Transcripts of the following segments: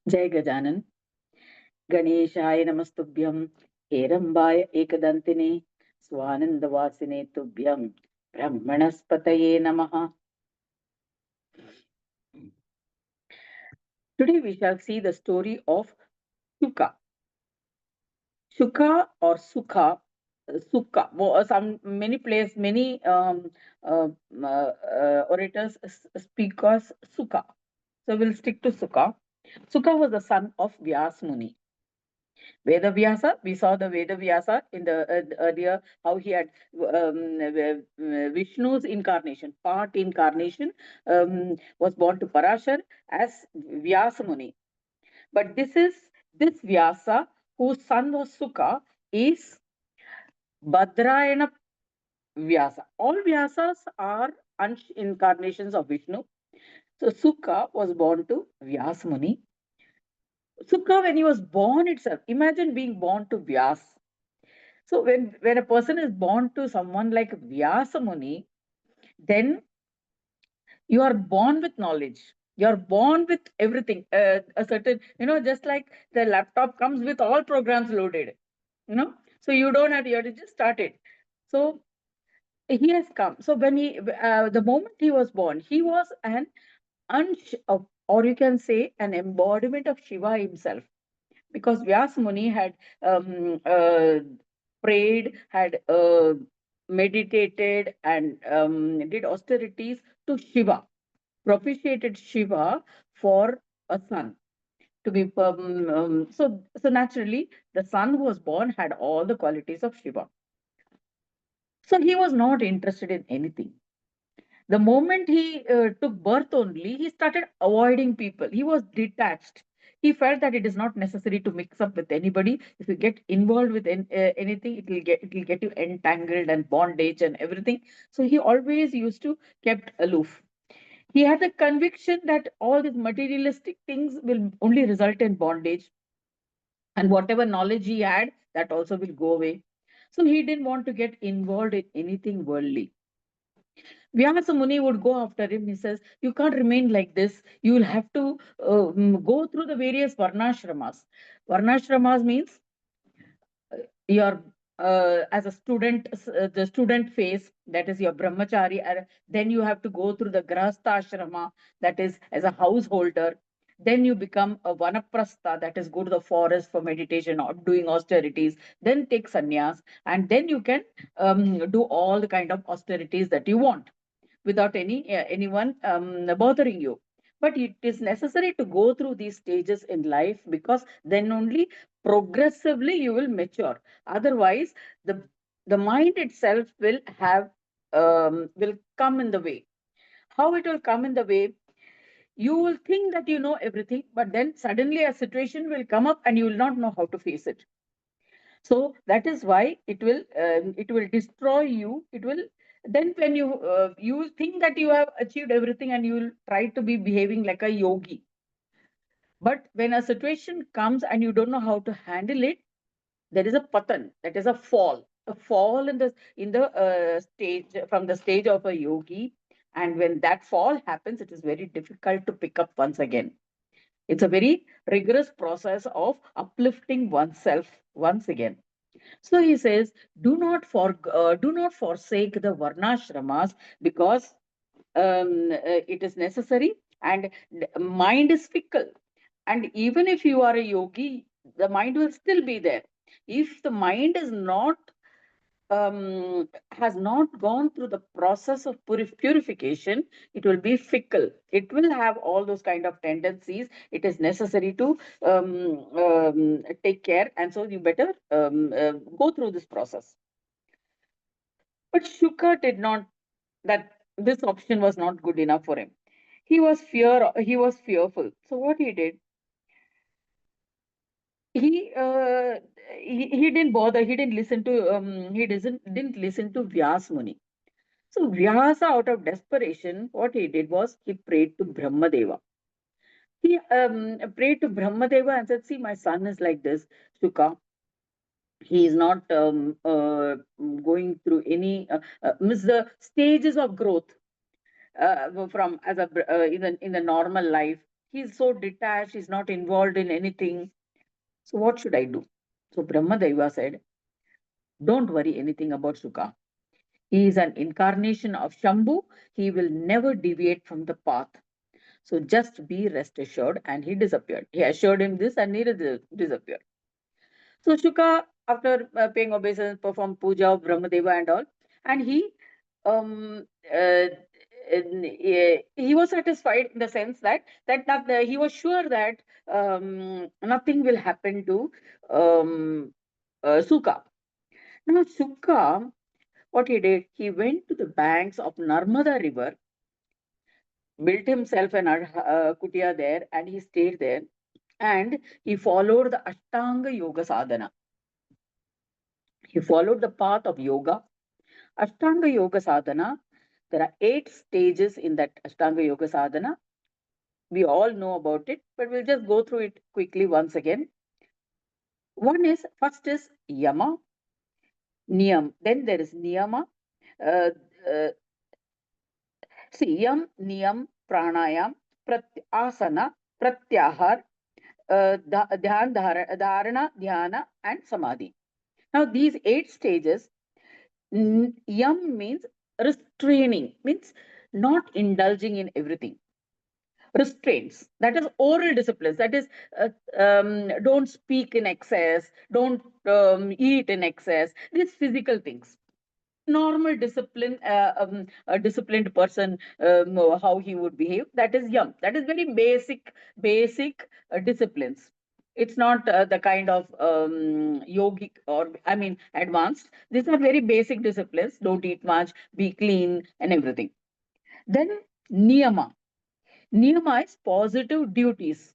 Jai Gajanan. Ganeshaya Namastubhyam. Herambaya Ekadantine. Swanandavasine Tubhyam. Brahmanaspataye Namaha. Today we shall see the story of Shuka. Shuka or Sukha. Sukha. Many orators speak as Sukha. So we'll stick to Sukha. Sukha was the son of Vyas Muni. Vyasa, we saw the Vyasa in the earlier, how he had Vishnu's incarnation, part incarnation, was born to Parashar as Vyasa Muni. But this Vyasa, whose son was Sukha, is Bhadrayana Vyasa. All Vyasas are Ansh incarnations of Vishnu. So Sukha was born to Vyasa Muni. Sukha, when he was born itself, imagine being born to Vyas. So when a person is born to someone like Vyasa Muni, then you are born with knowledge. You are born with everything. A certain, just like the laptop comes with all programs loaded, So you don't have, you have to just start it. So he has come. So the moment he was born, he was an or you can say an embodiment of Shiva himself, because Vyas Muni had prayed, had meditated, and did austerities to Shiva, propitiated Shiva for a son to be. So naturally, the son who was born had all the qualities of Shiva. So he was not interested in anything. The moment he took birth only, he started avoiding people. He was detached. He felt that it is not necessary to mix up with anybody. If you get involved with anything, it will get you entangled and bondage and everything. So he always used to kept aloof. He had the conviction that all these materialistic things will only result in bondage, and whatever knowledge he had, that also will go away. So he didn't want to get involved in anything worldly. Vyasa Muni would go after him. He says, "You can't remain like this. You will have to go through the various varnashramas." Varnashramas means your as a student, the student phase, that is your brahmachari, and then you have to go through the grahastha, that is as a householder. Then you become a vanaprastha, that is go to the forest for meditation or doing austerities. Then take sannyas, and then you can do all the kind of austerities that you want without anyone bothering you. But it is necessary to go through these stages in life, because then only progressively you will mature. Otherwise, the mind itself will come in the way. How it will come in the way? You will think that you know everything, but then suddenly a situation will come up and you will not know how to face it. So that is why it will destroy you. It will then, when you will think that you have achieved everything, and you will try to be behaving like a yogi. But when a situation comes and you don't know how to handle it, there is a patan, that is a fall in the stage, from the stage of a yogi. And when that fall happens, it is very difficult to pick up once again. It's a very rigorous process of uplifting oneself once again. So he says, do not forsake the varnashramas, because it is necessary, and mind is fickle. And even if you are a yogi, the mind will still be there. If the mind is not has not gone through the process of purification, it will be fickle. It will have all those kind of tendencies. It is necessary to take care, and so you better go through this process. But Shuka did not. That this option was not good enough for him. He was fearful. So what he did, he uh, he didn't bother. He didn't listen to he didn't listen to Vyas Muni. So Vyasa, out of desperation, what he did was he prayed to Brahmadeva. He prayed to Brahmadeva and said, "See, my son is like this, Shuka. He is not going through any miss the stages of growth from as a in the normal life. He's so detached, he's not involved in anything. So what should I do? So Brahmadeva said, don't worry anything about Sukha. He is an incarnation of Shambhu. He will never deviate from the path. So just be rest assured. And he disappeared. He assured him this and he disappeared. So Shuka, after paying obeisance, performed puja of Brahmadeva and all, and he was satisfied in the sense that he was sure that nothing will happen to Suka. Now Suka, what he did, he went to the banks of Narmada River, built himself an kutia there, and he stayed there, and he followed the Ashtanga Yoga sadhana. He followed the path of yoga. Ashtanga Yoga sadhana, there are 8 stages in that Ashtanga Yoga sadhana. We all know about it, but we'll just go through it quickly once again. First is yama, niyam. Then there is niyama. Uh, uh, See, yam, niyam, pranayam, asana, pratyahar, dharana, dhyana, and samadhi. Now, these 8 stages, yam means restraining, means not indulging in everything. Restraints, that is oral disciplines, that is don't speak in excess, don't eat in excess, these physical things. Normal discipline, a disciplined person, how he would behave, that is yam. That is very basic disciplines. It's not the kind of yogic, or I mean advanced. These are very basic disciplines. Don't eat much, be clean, and everything. Then niyama. Niyama is positive duties.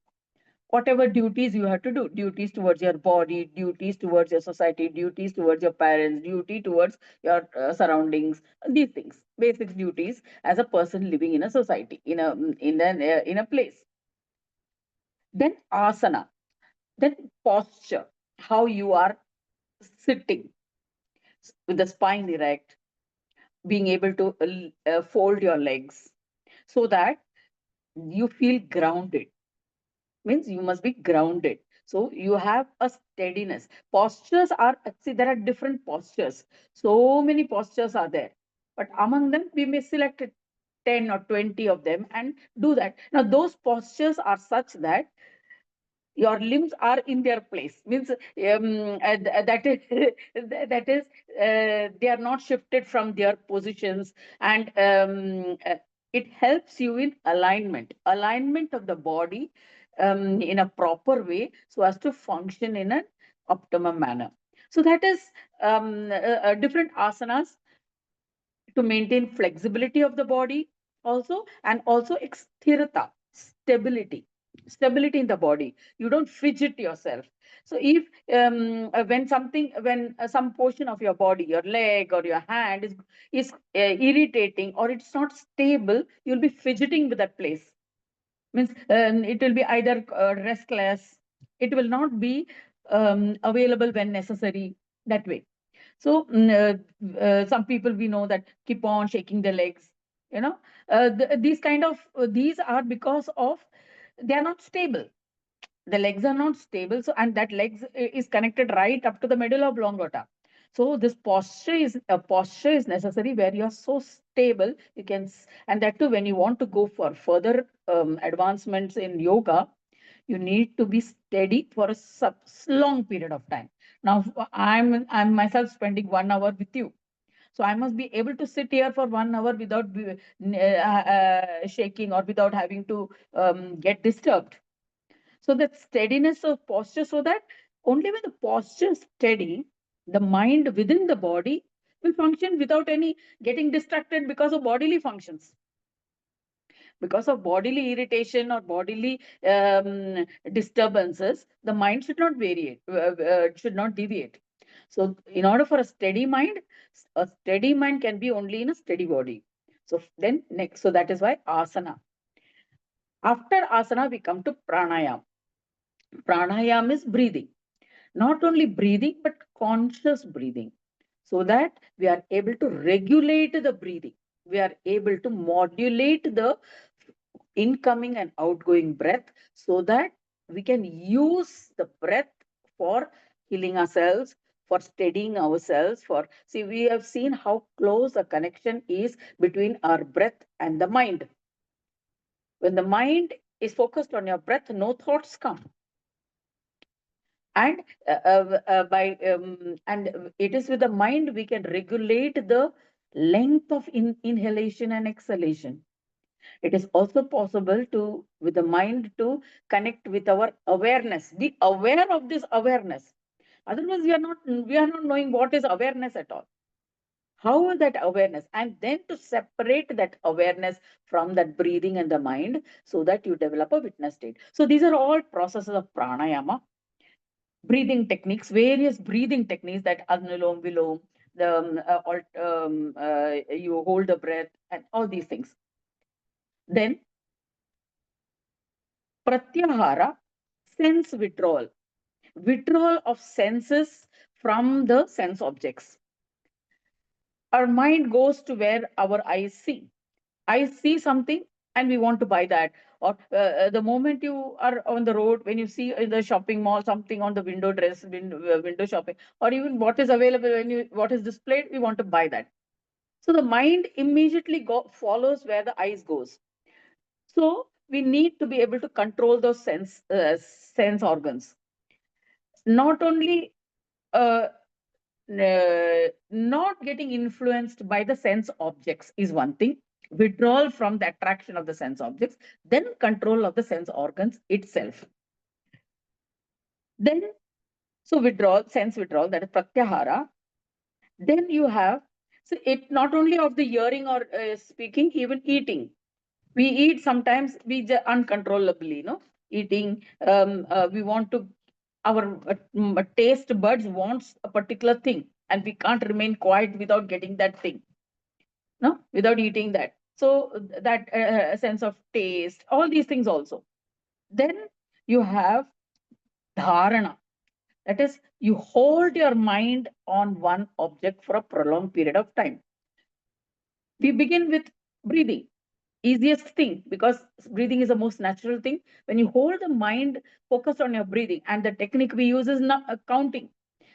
Whatever duties you have to do, duties towards your body, duties towards your society, duties towards your parents, duty towards your surroundings, these things, basic duties as a person living in a society, in a place. Then asana, then posture, how you are sitting with the spine erect, being able to fold your legs so that you feel grounded. Means you must be grounded, so you have a steadiness. Postures are, see, there are different postures, so many postures are there, but among them we may select 10 or 20 of them and do that. Now those postures are such that your limbs are in their place, means that is that is they are not shifted from their positions, and it helps you in alignment of the body in a proper way, so as to function in an optimum manner. So that is different asanas to maintain flexibility of the body also, and also sthirata, stability in the body. You don't fidget yourself. So if when some portion of your body, your leg or your hand is irritating, or it's not stable, you'll be fidgeting with that place. Means it will be either restless, it will not be available when necessary, that way. So some people we know that keep on shaking their legs, you know, these kind of these are because of they are not stable. The legs are not stable, so and that legs is connected right up to the middle of longota. So this posture is necessary where you are so stable you can and that too, when you want to go for further advancements in yoga, you need to be steady for a long period of time. Now I'm myself spending 1 hour with you, so I must be able to sit here for 1 hour without shaking, or without having to get disturbed. So that steadiness of posture, so that only when the posture is steady, the mind within the body will function without any getting distracted because of bodily functions. Because of bodily irritation or bodily disturbances, the mind should not should not deviate. So in order for a steady mind can be only in a steady body. So then next, so that is why asana. After asana, we come to pranayam. Pranayam is breathing. Not only breathing, but conscious breathing, so that we are able to regulate the breathing. We are able to modulate the incoming and outgoing breath, so that we can use the breath for healing ourselves, for steadying ourselves. For, see, we have seen how close a connection is between our breath and the mind. When the mind is focused on your breath, no thoughts come. And it is with the mind we can regulate the length of inhalation and exhalation. It is also possible to, with the mind, to connect with our awareness. Be aware of this awareness. Otherwise, we are not knowing what is awareness at all. How is that awareness? And then to separate that awareness from that breathing and the mind, so that you develop a witness state. So these are all processes of pranayama, breathing techniques, various breathing techniques, that anulom vilom, the you hold the breath, and all these things. Then pratyahara, sense withdrawal, withdrawal of senses from the sense objects. Our mind goes to where our eyes see. I see something and we want to buy that. Or the moment you are on the road, when you see in the shopping mall something on the window shopping, or even what is available, what is displayed, we want to buy that. So the mind immediately follows where the eyes goes. So we need to be able to control those sense organs. Not only uh, not getting influenced by the sense objects is one thing, withdrawal from the attraction of the sense objects, then control of the sense organs itself. Then, so withdrawal, sense withdrawal, that is pratyahara. Then you have, so it not only of the hearing or speaking, even eating. We eat sometimes, we uncontrollably, eating. We want to, our taste buds wants a particular thing, and we can't remain quiet without getting that thing, no, without eating that. So that sense of taste, all these things also. Then you have dharana. That is, you hold your mind on one object for a prolonged period of time. We begin with breathing, easiest thing, because breathing is the most natural thing. When you hold the mind focused on your breathing, and the technique we use is not counting.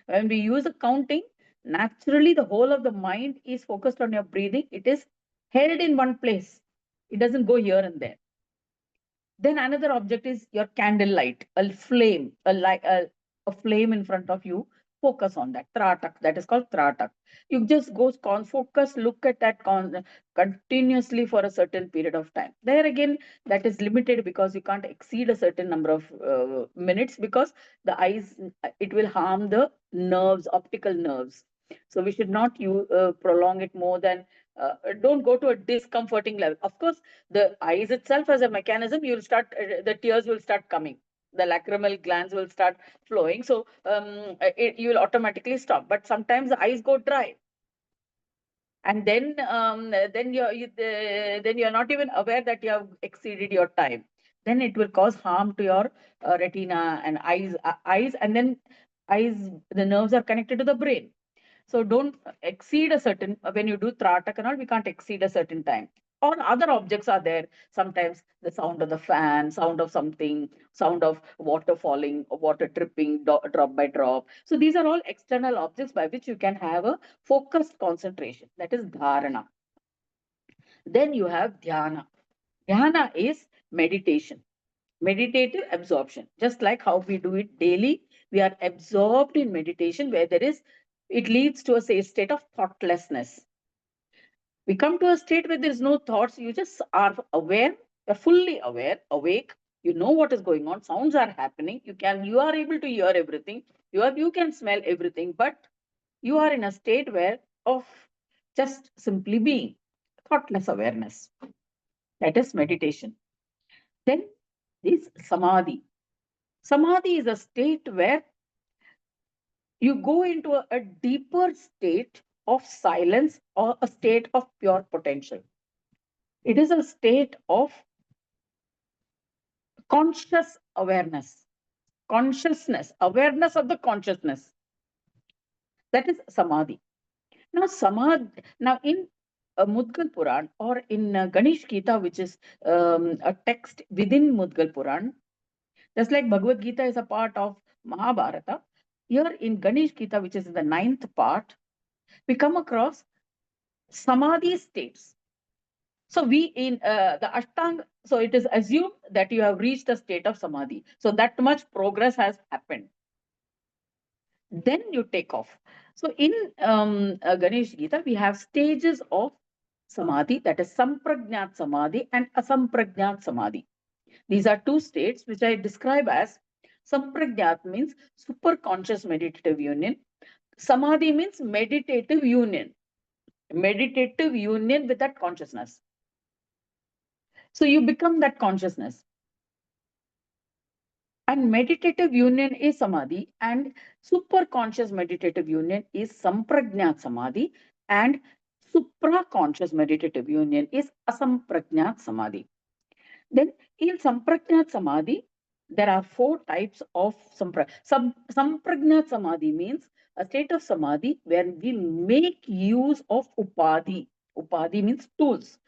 When we use a counting, naturally the whole of the mind is focused on your breathing. It is held in one place. It doesn't go here and there. Then another object is your candle light, a flame, a flame in front of you. Focus on that. Tratak, that is called tratak. You just go focus, look at that continuously for a certain period of time. There again, that is limited, because you can't exceed a certain number of minutes, because the eyes, it will harm the nerves, optical nerves. So we should not prolong it more than, don't go to a discomforting level. Of course, the eyes itself as a mechanism, the tears will start coming. The lacrimal glands will start flowing. So you will automatically stop. But sometimes the eyes go dry. And then you're not even aware that you have exceeded your time. Then it will cause harm to your retina and eyes, and then eyes, the nerves are connected to the brain. So don't exceed a certain, when you do tratak and all, we can't exceed a certain time. Or other objects are there. Sometimes the sound of the fan, sound of something, sound of water falling, water dripping, drop by drop. So these are all external objects by which you can have a focused concentration. That is dharana. Then you have dhyana. Dhyana is meditation, meditative absorption. Just like how we do it daily, we are absorbed in meditation, where it leads to a state of thoughtlessness. We come to a state where there is no thoughts. You just are aware, you're fully aware, awake. You know what is going on. Sounds are happening. You are able to hear everything. You can smell everything, but you are in a state where of just simply being, thoughtless awareness. That is meditation. Then is samadhi. Samadhi is a state where you go into a deeper state of silence, or a state of pure potential. It is a state of conscious awareness, consciousness, awareness of the consciousness. That is samadhi. Now, samadhi, now in Mudgal Puran, or in Ganesh Gita, which is a text within Mudgal Puran, just like Bhagavad Gita is a part of Mahabharata, here in Ganesh Gita, which is in the 9th part, we come across Samadhi states. So we in the Ashtanga, so it is assumed that you have reached the state of Samadhi. So that much progress has happened. Then you take off. So in Ganesh Gita, we have stages of Samadhi, that is Sampragnat Samadhi and Asampragnat Samadhi. These are two states which I describe as Sampragnat means super conscious meditative union. Samadhi means meditative union with that consciousness. So you become that consciousness. And meditative union is Samadhi, and super conscious meditative union is Sampragnat Samadhi, and supra conscious meditative union is Asampragnat Samadhi. Then in Sampragnat Samadhi, there are 4 types of Sampragnat Samadhi means a state of Samadhi where we make use of Upadhi. Upadhi means tools,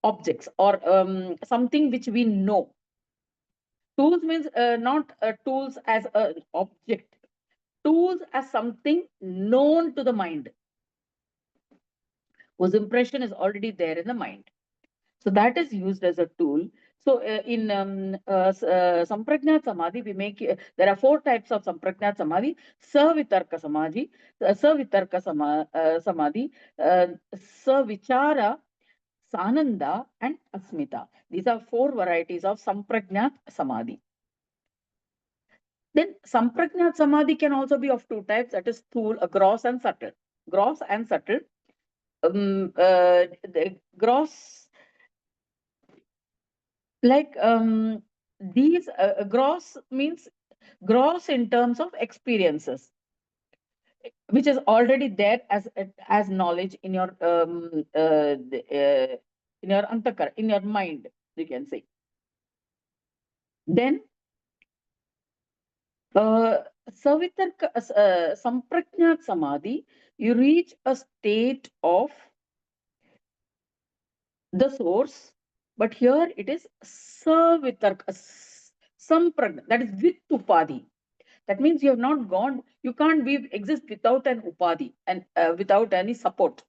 objects, or something which we know. Tools means not tools as an object, tools as something known to the mind, whose impression is already there in the mind. So that is used as a tool. So in Sampragnat Samadhi, we make there are 4 types of Sampragnat Samadhi: Savitarka Samadhi, Samadhi, Savichara, Sananda, and Asmita. These are 4 varieties of Sampragnat Samadhi. Then Sampragnat Samadhi can also be of 2 types, that is gross and subtle. Gross and subtle. The gross, like these gross means gross in terms of experiences, which is already there as knowledge in your antakara, in your mind, you can say. Then Sampragnat Samadhi, you reach a state of the source, but here it is Savitarka, Sampragnat, that is with Upadhi. That means you have not gone, you can't exist without an Upadhi and without any support.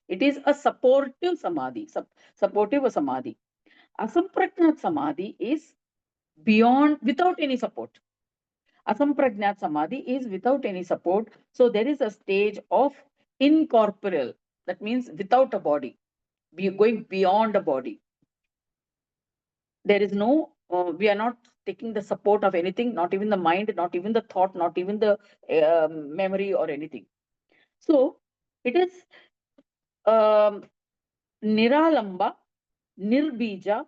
It is a supportive Samadhi, supportive Samadhi. Asampragnat Samadhi is beyond, without any support. Asampragnat Samadhi is without any support. So there is a stage of incorporeal, that means without a body, going beyond a body. There is no, we are not taking the support of anything, not even the mind, not even the thought, not even the memory or anything. So it is Niralamba, Nirbija,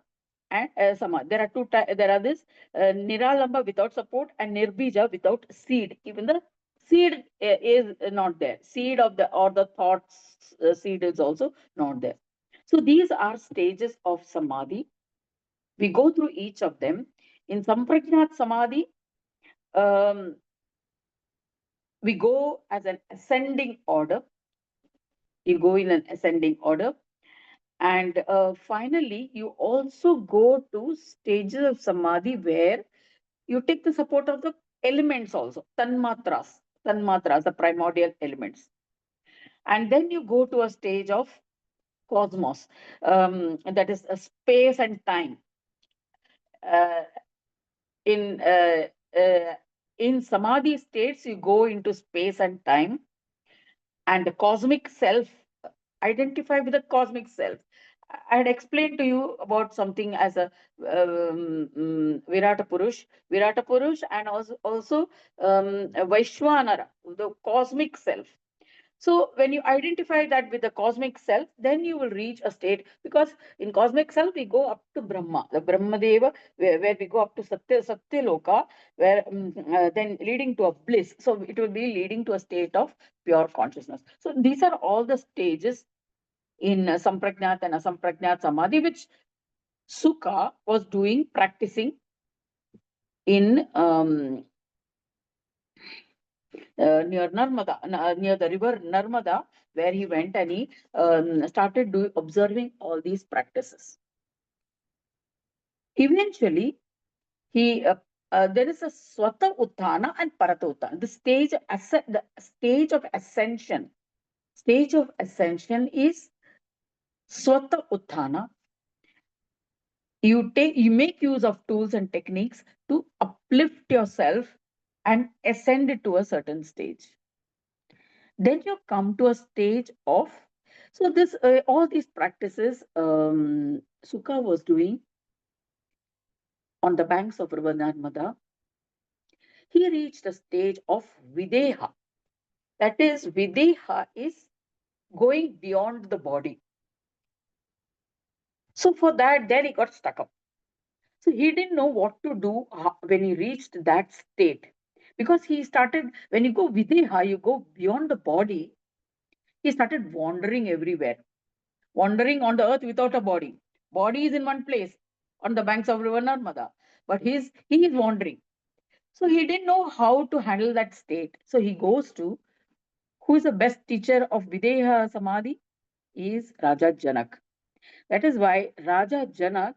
and Samadhi. There are two types. There are this Niralamba without support and Nirbija without seed. Even the seed is not there. Seed of the thoughts seed is also not there. So these are stages of Samadhi. We go through each of them. In Sampragnat Samadhi, we go as an ascending order. You go in an ascending order. And finally, you also go to stages of Samadhi where you take the support of the elements also, tanmatras, the primordial elements. And then you go to a stage of cosmos, that is a space and time. Uh, in Samadhi states, you go into space and time, and the cosmic self, identify with the cosmic self. I had explained to you about something as a Virata Purush, and also Vaishwanara, the cosmic self. So when you identify that with the cosmic self, then you will reach a state, because in cosmic self we go up to Brahma, the Brahmadeva, where we go up to Satya Loka, where then leading to a bliss. So it will be leading to a state of pure consciousness. So these are all the stages in Sampragnat and Asampragnat Samadhi, which Sukha was practicing in near Narmada, near the river Narmada, where he went and he started observing all these practices. Eventually, he there is a Swata Uttana and Parata Uttana. The stage of ascension. Stage of ascension is Swata Uttana. You make use of tools and techniques to uplift yourself and ascend it to a certain stage. Then you come to a stage of, so this all these practices Sukha was doing on the banks of river Narmada. He reached a stage of Videha. That is, Videha is going beyond the body. So for that, then he got stuck up. So he didn't know what to do when he reached that state. Because he started, when you go Videha, you go beyond the body, he started wandering everywhere. Wandering on the earth without a body. Body is in one place on the banks of river Narmada, but he is wandering. So he didn't know how to handle that state. So he goes to, who is the best teacher of Videha Samadhi? Is Raja Janak. That is why Raja Janak,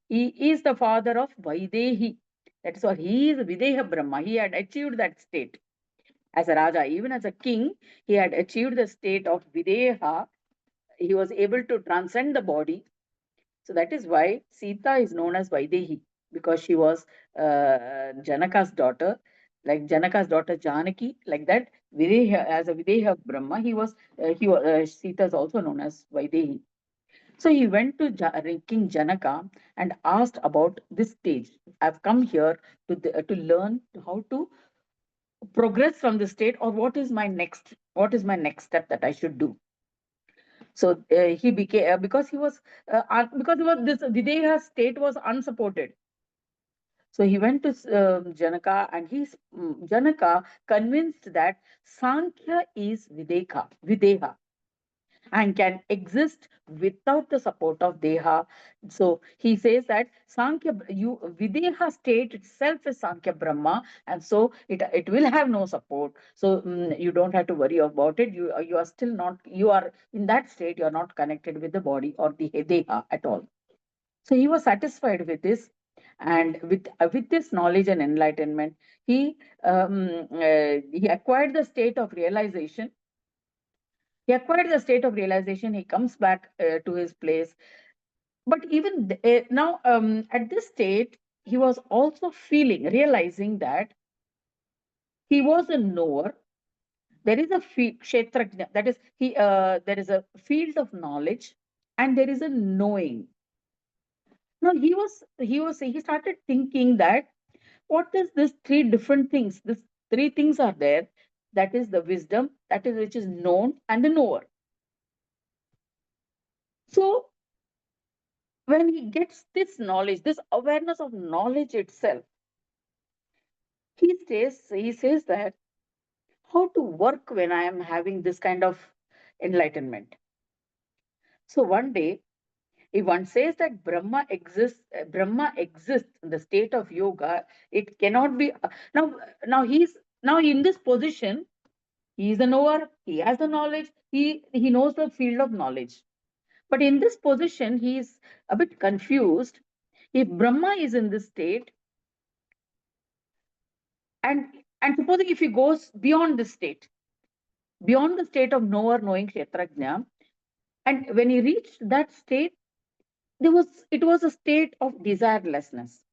he is the father of Vaidehi. That is why he is Videha Brahma. He had achieved that state. As a Raja, even as a king, he had achieved the state of Videha. He was able to transcend the body. So that is why Sita is known as Vaidehi, because she was Janaka's daughter, like Janaka's daughter Janaki, like that. Videha, as a Videha Brahma, Sita is also known as Vaidehi. So he went to King Janaka and asked about this stage. I've come here to learn how to progress from the state, or what is my next step that I should do. So he became because he was this Videha state was unsupported. So he went to Janaka, and Janaka convinced that Sankhya is Videha, and can exist without the support of Deha. So he says that Videha state itself is Sankhya Brahma, and so it will have no support. So you don't have to worry about it. You are still not, you are in that state, you are not connected with the body or the Deha at all. So he was satisfied with this, and with this knowledge and enlightenment, he acquired the state of realization. He comes back to his place. But even now, at this state, he was also realizing that he was a knower. There is a kshetrajna, that is, there is a field of knowledge, and there is a knowing. Now he started thinking that what is this three different things? This three things are there. That is the wisdom, that is which is known, and the knower. So when he gets this knowledge, this awareness of knowledge itself, he says that how to work when I am having this kind of enlightenment. So one day, if one says that Brahma exists in the state of yoga, it cannot be now. Now in this position, he is the knower, he has the knowledge, he knows the field of knowledge. But in this position, he is a bit confused. If Brahma is in this state, and supposing if he goes beyond this state, beyond the state of knower, knowing, kshetrajna, and when he reached that state, it was a state of desirelessness.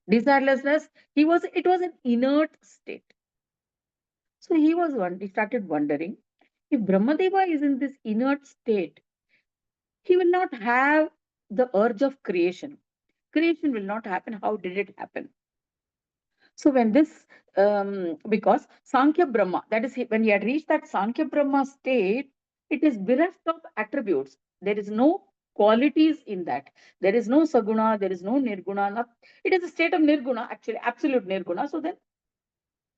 It was an inert state. So he started wondering, if Brahmadeva is in this inert state, he will not have the urge of creation. Creation will not happen. How did it happen? So when this, because Sankhya Brahma, that is, when he had reached that Sankhya Brahma state, it is bereft of attributes. There is no qualities in that. There is no Saguna, there is no Nirguna. It is a state of Nirguna, actually, absolute Nirguna. So then,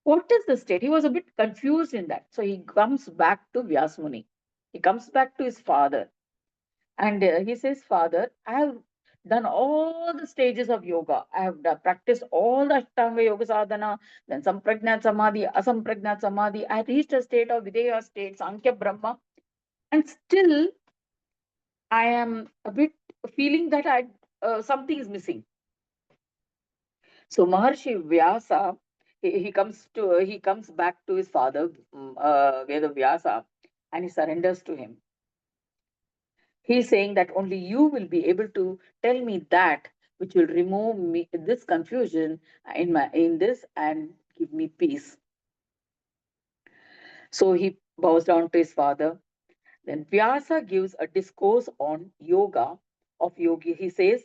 what is the state? He was a bit confused in that. So he comes back to Vyasmuni. He comes back to his father. And he says, Father, I have done all the stages of yoga. I have practiced all the Ashtanga Yoga Sadhana, then Sampragnat Samadhi, Asampragnat Samadhi. I reached a state of Videha state, Sankhya Brahma, and still I am a bit feeling that something is missing. So Maharshi Vyasa, he comes back to his father, Veda Vyasa, and he surrenders to him. He's saying that only you will be able to tell me that which will remove me this confusion in this and give me peace. So he bows down to his father. Then Vyasa gives a discourse on yoga of yogi. He says,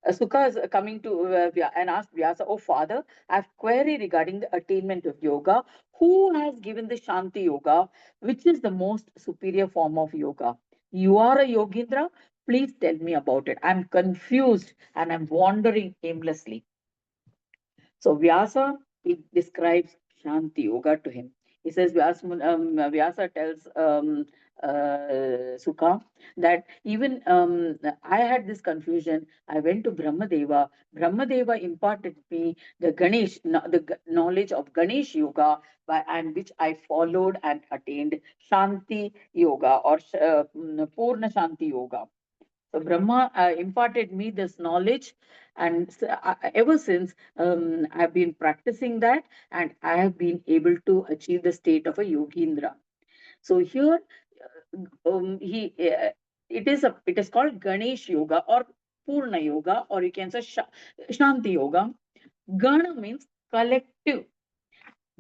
Sukha is coming to and asked Vyasa, "Oh father, I have query regarding the attainment of yoga. Who has given the Shanti Yoga, which is the most superior form of yoga? You are a Yogindra. Please tell me about it. I'm confused and I'm wandering aimlessly." So Vyasa, he describes Shanti Yoga to him. He says, Vyasa tells Sukha that even I had this confusion. I went to Brahmadeva. Brahmadeva imparted me the knowledge of Ganesh Yoga, and which I followed and attained Shanti Yoga or Purna Shanti Yoga. So Brahma imparted me this knowledge, and ever since I've been practicing that, and I have been able to achieve the state of a yogindra. So here, he it is called Ganesh Yoga or Purna Yoga, or you can say Shanti Yoga. Gana means collective.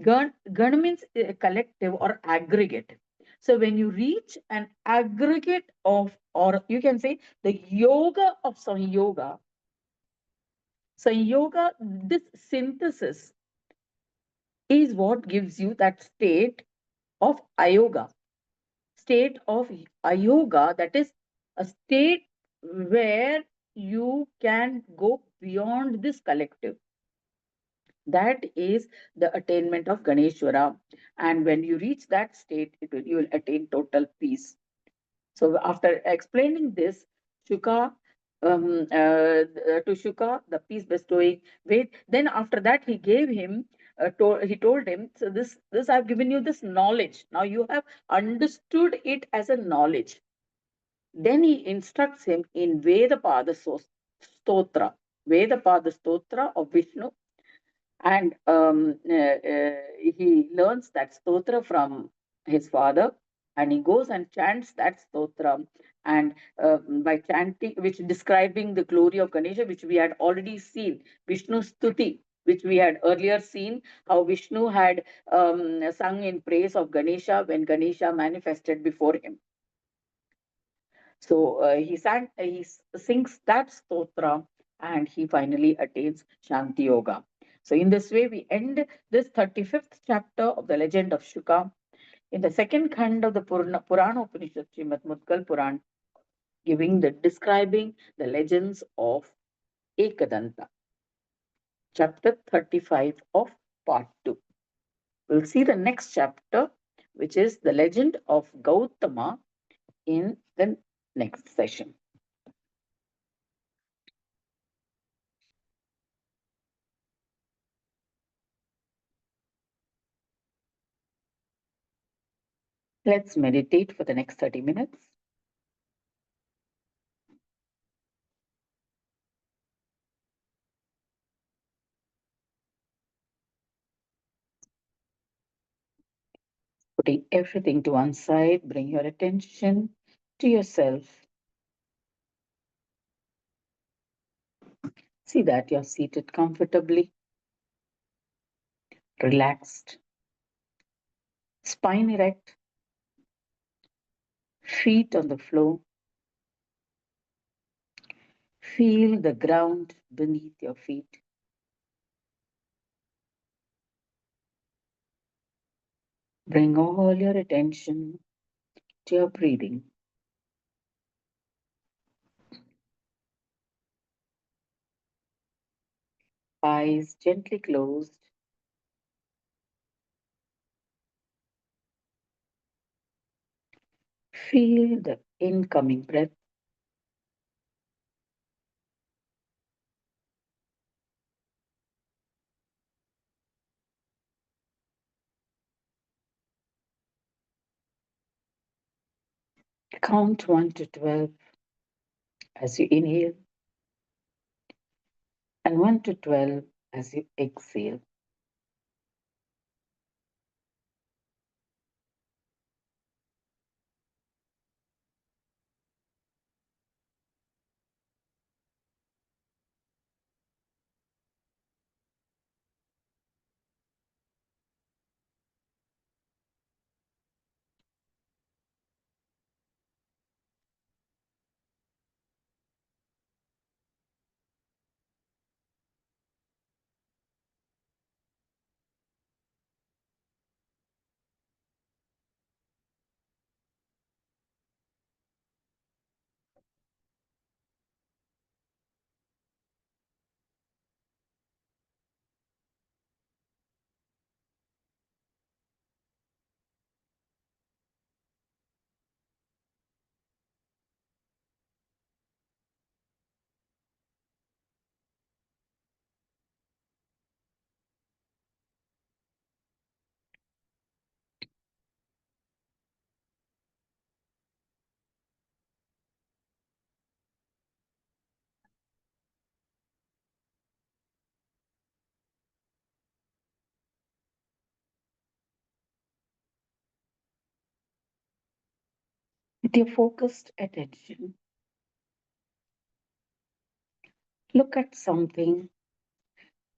Gana means collective or aggregate. So when you reach an aggregate of, or you can say the yoga of Sanyoga, this synthesis is what gives you that state of ayoga. State of ayoga, that is a state where you can go beyond this collective. That is the attainment of Ganeshwara. And when you reach that state, you will attain total peace. So after explaining this, Shuka, to Shuka, the peace bestowing way, then after that he gave him, he told him, so this I've given you this knowledge. Now you have understood it as a knowledge. Then he instructs him in Vedapada Stotra, Vedapada Stotra of Vishnu, and he learns that stotra from his father, and he goes and chants that stotra, and by chanting, which describing the glory of Ganesha, which we had already seen, Vishnu Stuti, which we had earlier seen, how Vishnu had sung in praise of Ganesha when Ganesha manifested before him. So he sings that stotra, and he finally attains Shanti Yoga. So in this way, we end this 35th chapter of the legend of Shuka. In the second khand of the Purana Upanishad, Srimad Mudgal Puran, describing the legends of Ekadanta, chapter 35 of part 2. We'll see the next chapter, which is the legend of Gautama, in the next session. Let's meditate for the next 30 minutes. Putting everything to one side, bring your attention to yourself. See that you're seated comfortably, relaxed, spine erect, feet on the floor. Feel the ground beneath your feet. Bring all your attention to your breathing. Eyes gently closed. Feel the incoming breath Count 1 to 12 as you inhale and 1 to 12 as you exhale. With your focused attention, look at something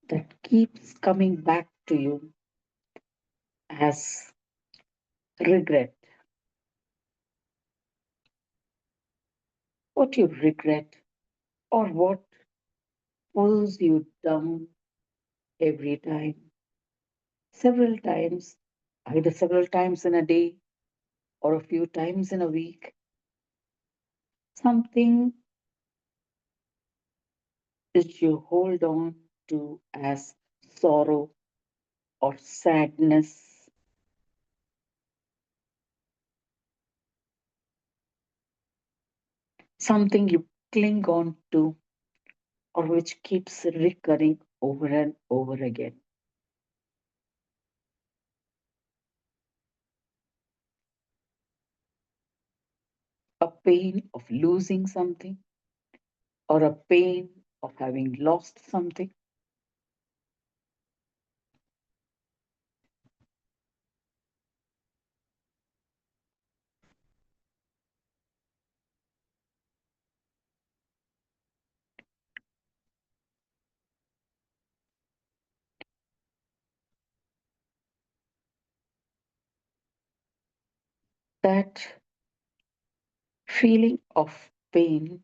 that keeps coming back to you as regret. What you regret or what pulls you down every time, several times, either several times in a day or a few times in a week. Something that you hold on to as sorrow or sadness, something you cling on to or which keeps recurring over and over again. A pain of losing something or a pain of having lost something. That feeling of pain,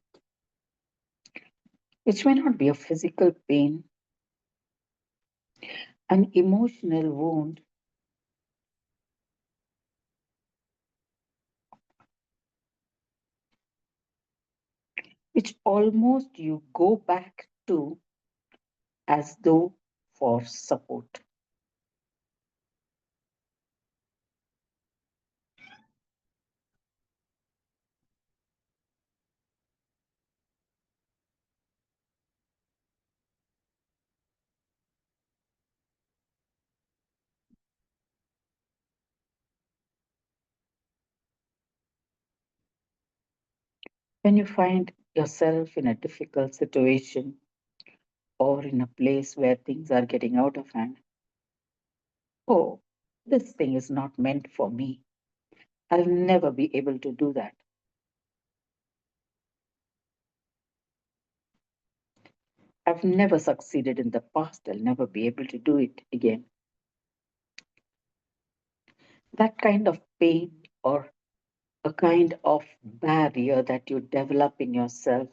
which may not be a physical pain, an emotional wound, which almost you go back to as though for support. When you find yourself in a difficult situation or in a place where things are getting out of hand, oh, this thing is not meant for me. I'll never be able to do that. I've never succeeded in the past. I'll never be able to do it again. That kind of pain or a kind of barrier that you develop in yourself,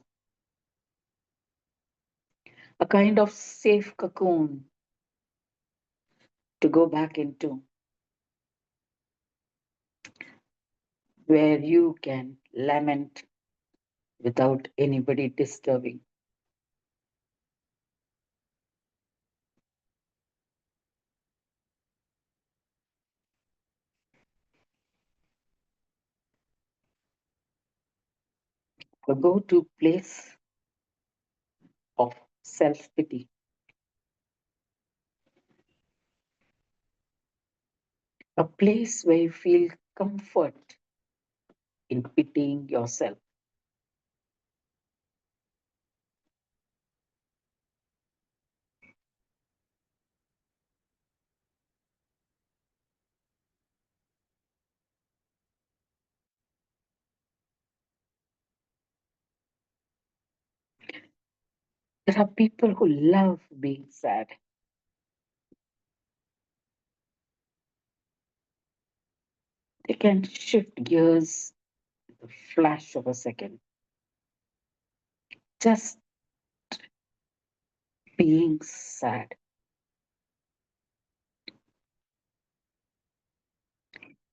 a kind of safe cocoon to go back into where you can lament without anybody disturbing. A go to place of self pity, a place where you feel comfort in pitying yourself. There are people who love being sad. They can shift gears in the flash of a second. Just being sad.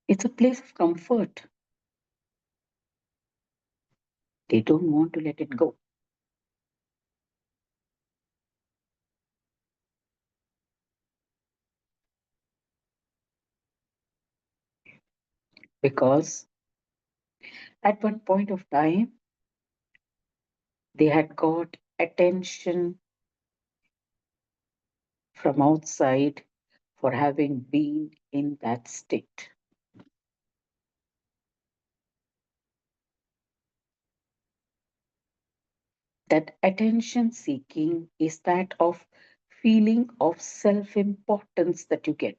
It's a place of comfort. They don't want to let it go because at one point of time, they had got attention from outside for having been in that state. That attention seeking is that of feeling of self importance that you get,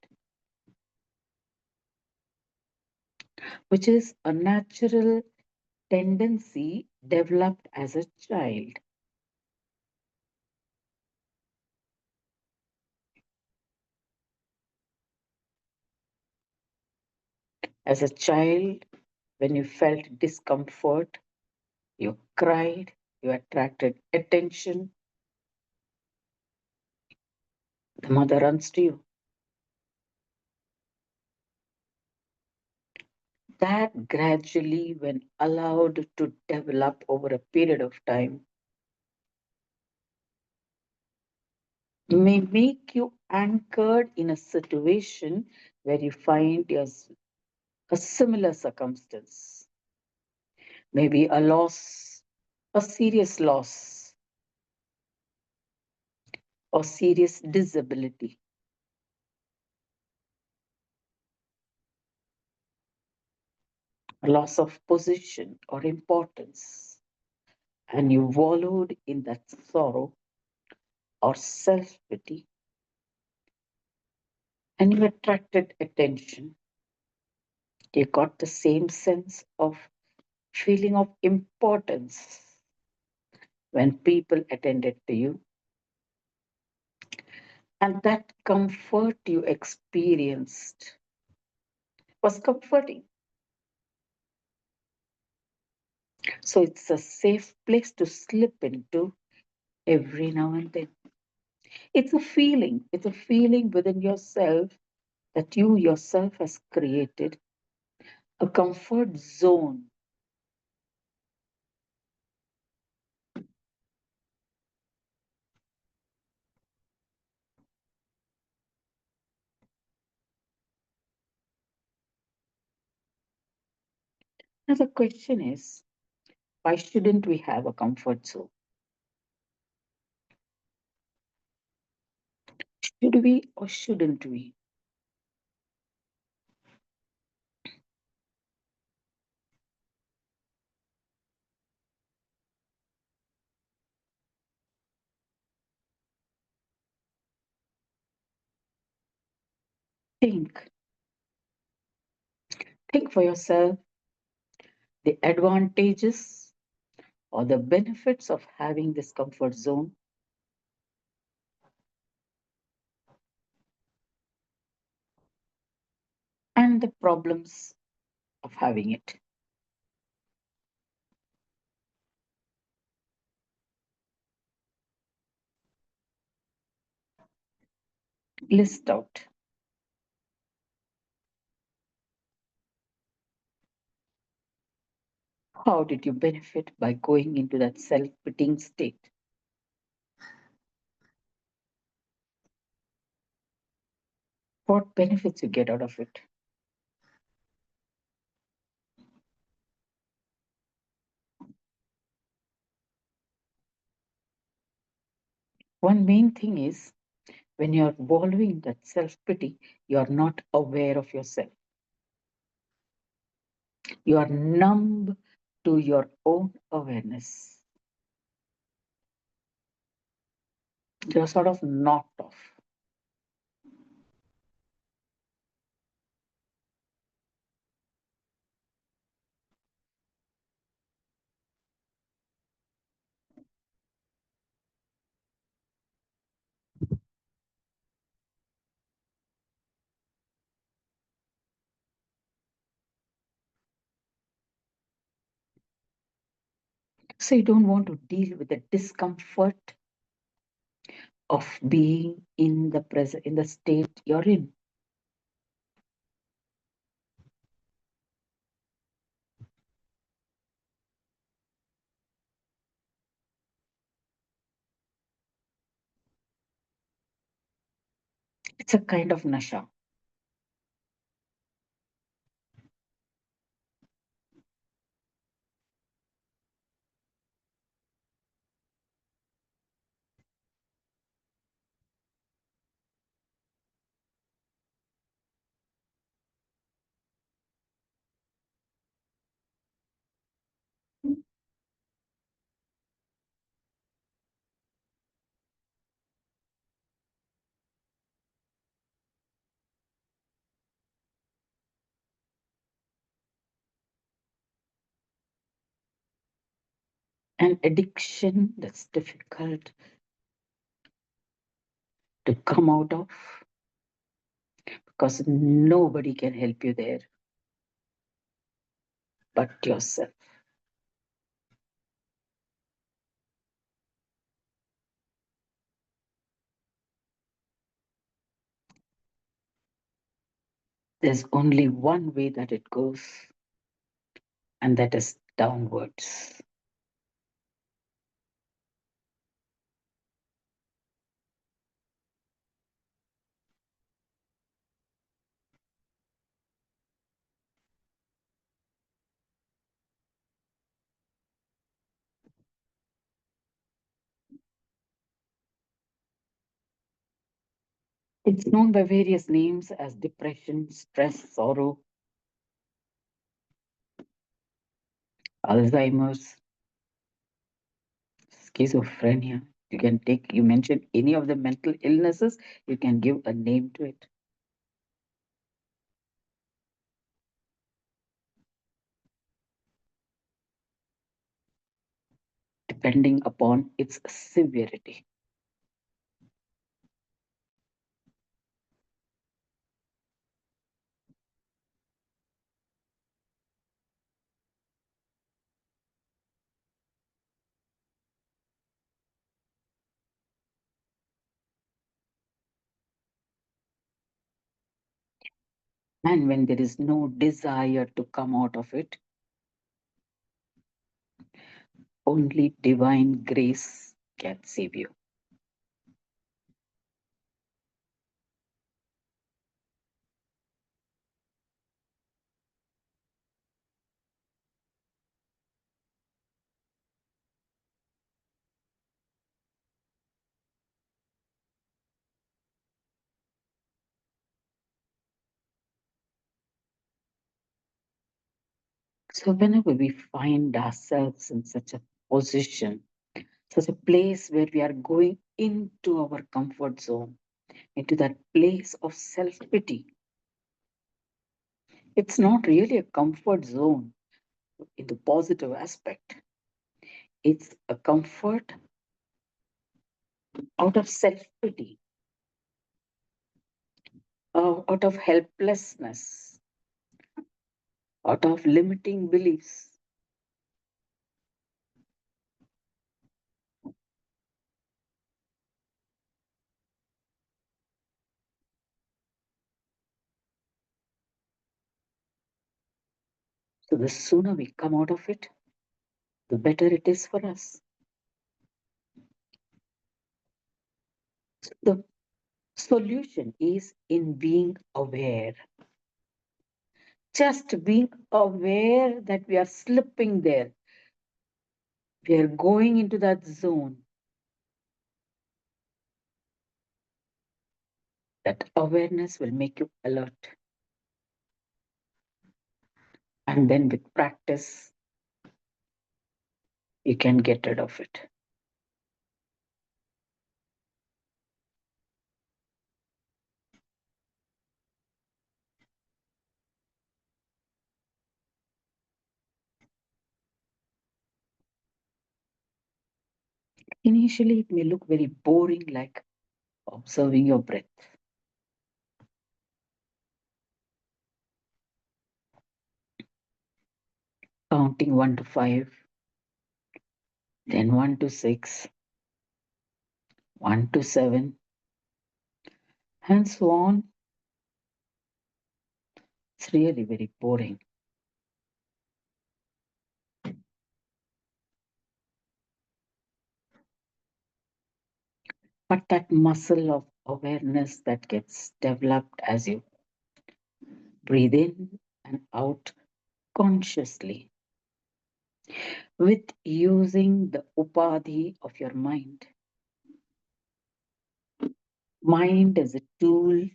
which is a natural tendency developed as a child. As a child, when you felt discomfort, you cried, you attracted attention, the mother runs to you. That gradually, when allowed to develop over a period of time, may make you anchored in a situation where you find a similar circumstance, maybe a loss, a serious loss, or serious disability, a loss of position or importance, and you wallowed in that sorrow or self pity, and you attracted attention. You got the same sense of feeling of importance when people attended to you, and that comfort you experienced was comforting. So it's a safe place to slip into every now and then. It's a feeling within yourself that you yourself has created a comfort zone. Now the question is, why shouldn't we have a comfort zone? Should we or shouldn't we? Think. Think for yourself the advantages or the benefits of having this comfort zone and the problems of having it. List out how did you benefit by going into that self pitying state? What benefits you get out of it? One main thing is when you're wallowing in that self pity, you're not aware of yourself. You are numb to your own awareness. You're sort of knocked off. So you don't want to deal with the discomfort of being in the present, in the state you're in. It's a kind of nasha. An addiction that's difficult to come out of because nobody can help you there but yourself. There's only one way that it goes, and that is downwards. It's known by various names as depression, stress, sorrow, Alzheimer's, schizophrenia. You can take, you mentioned any of the mental illnesses, you can give a name to it. Depending upon its severity. And when there is no desire to come out of it, only divine grace can save you. So, whenever we find ourselves in such a position, such a place where we are going into our comfort zone, into that place of self pity, it's not really a comfort zone in the positive aspect. It's a comfort out of self pity, out of helplessness, out of limiting beliefs. So, the sooner we come out of it, the better it is for us. The solution is in being aware. Just being aware that we are slipping there. We are going into that zone. That awareness will make you alert. And then with practice, you can get rid of it. Initially, it may look very boring, like observing your breath, counting 1 to 5, then 1 to 6, 1 to 7, and so on. It's really very boring. But that muscle of awareness that gets developed as you breathe in and out consciously with using the upadhi of your mind. Mind as a tool,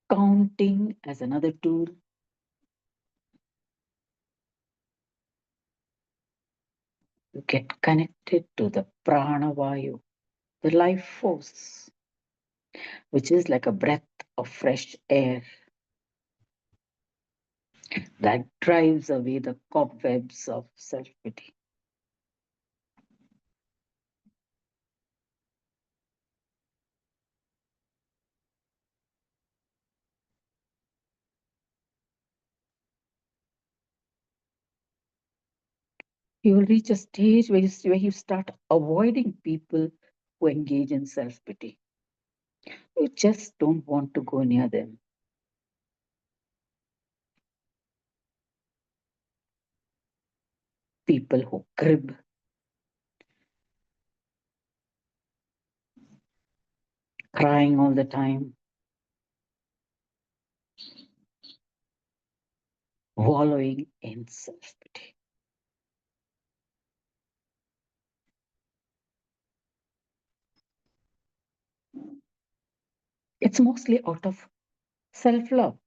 counting as another tool. You get connected to the pranavayu, the life force, which is like a breath of fresh air that drives away the cobwebs of self pity. You will reach a stage where you start avoiding people who engage in self pity. You just don't want to go near them. People who crib, crying all the time, wallowing in self pity. It's mostly out of self love.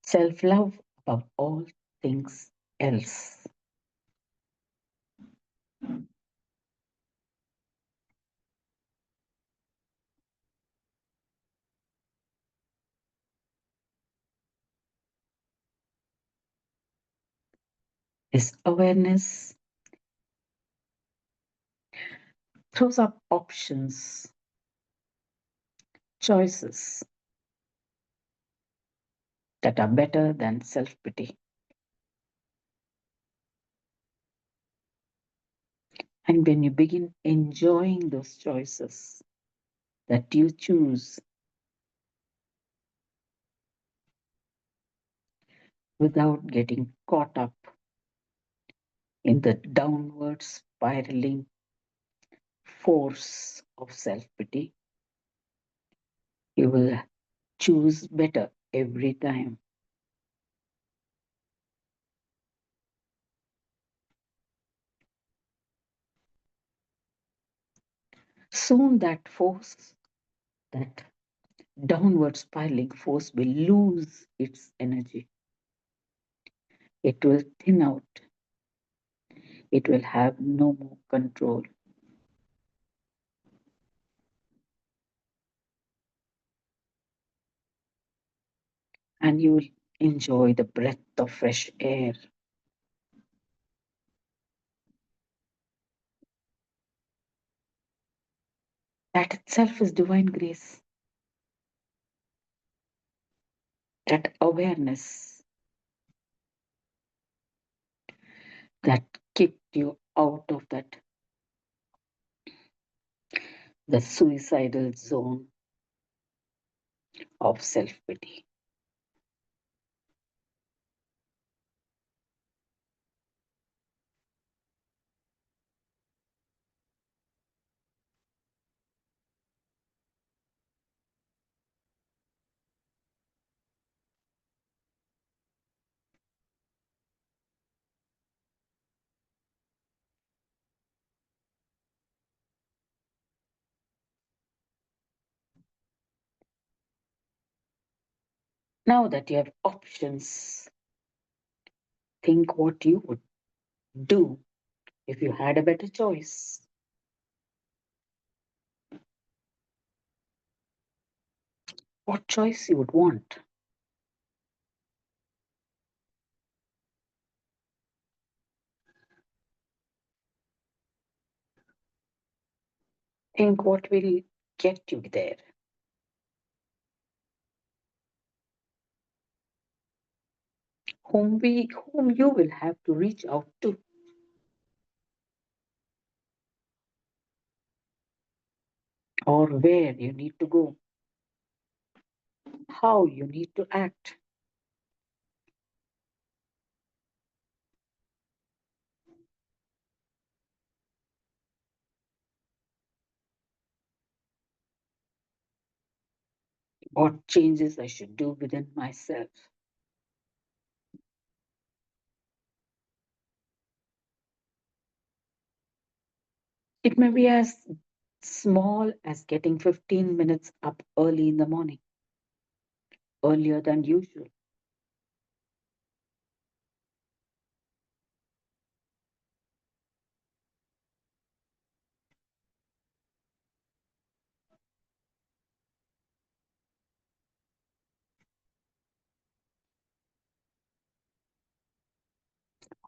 Self love above all things else. This awareness throws up options, choices that are better than self pity. And when you begin enjoying those choices that you choose without getting caught up in the downward spiraling force of self pity, you will choose better every time. Soon, that force, that downward spiraling force, will lose its energy. It will thin out. It will have no more control. And you will enjoy the breath of fresh air. That itself is divine grace. That awareness that kicked you out of that the suicidal zone of self pity. Now that you have options, think what you would do if you had a better choice. What choice you would want? Think what will get you there. Whom you will have to reach out to, or where you need to go, how you need to act. What changes I should do within myself. It may be as small as getting 15 minutes up early in the morning, earlier than usual.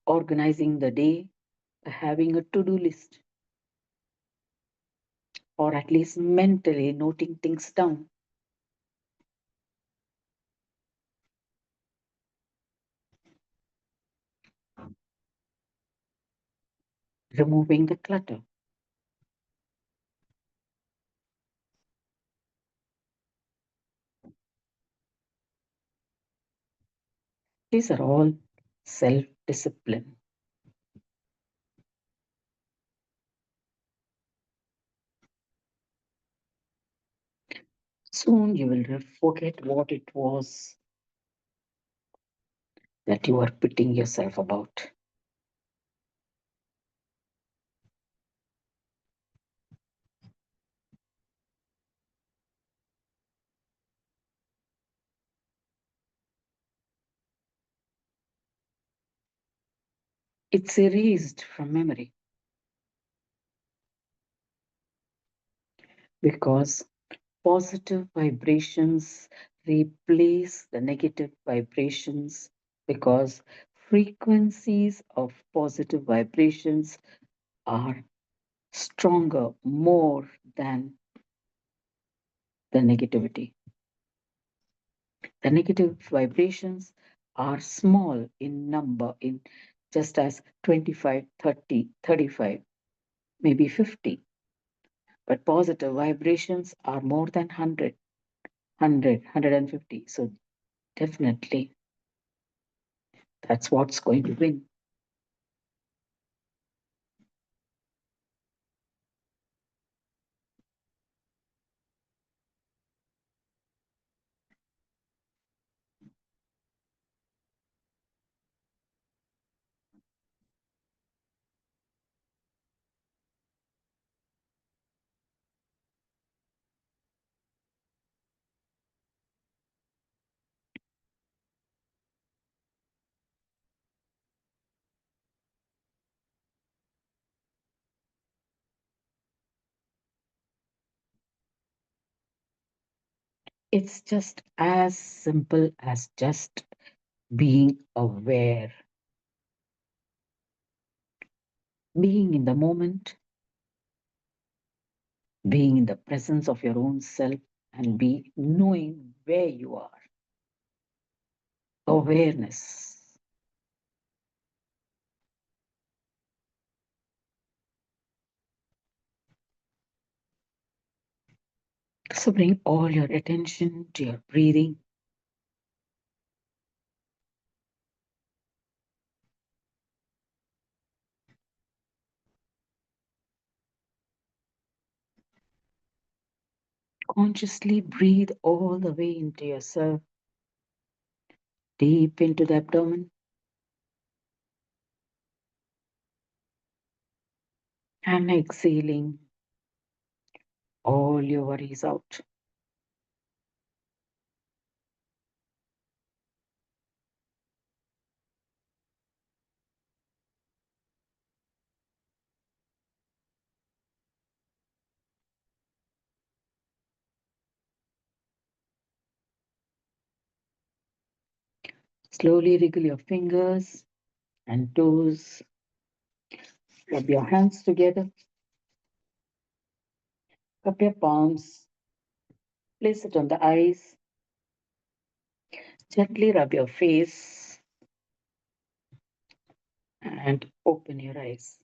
Organizing the day, having a to do list, or at least mentally noting things down. Removing the clutter. These are all self discipline. Soon you will forget what it was that you are putting yourself about. It's erased from memory because positive vibrations replace the negative vibrations, because frequencies of positive vibrations are stronger more than the negativity. The negative vibrations are small in number, in just as 25, 30, 35, maybe 50. But positive vibrations are more than 100, 150. So definitely that's what's going to win. It's just as simple as just being aware, being in the moment, being in the presence of your own self, and be knowing where you are. Awareness. So bring all your attention to your breathing. Consciously breathe all the way into yourself, deep into the abdomen, and exhaling all your worries out. Slowly wriggle your fingers and toes. Rub your hands together. Cup your palms. Place it on the eyes. Gently rub your face and open your eyes.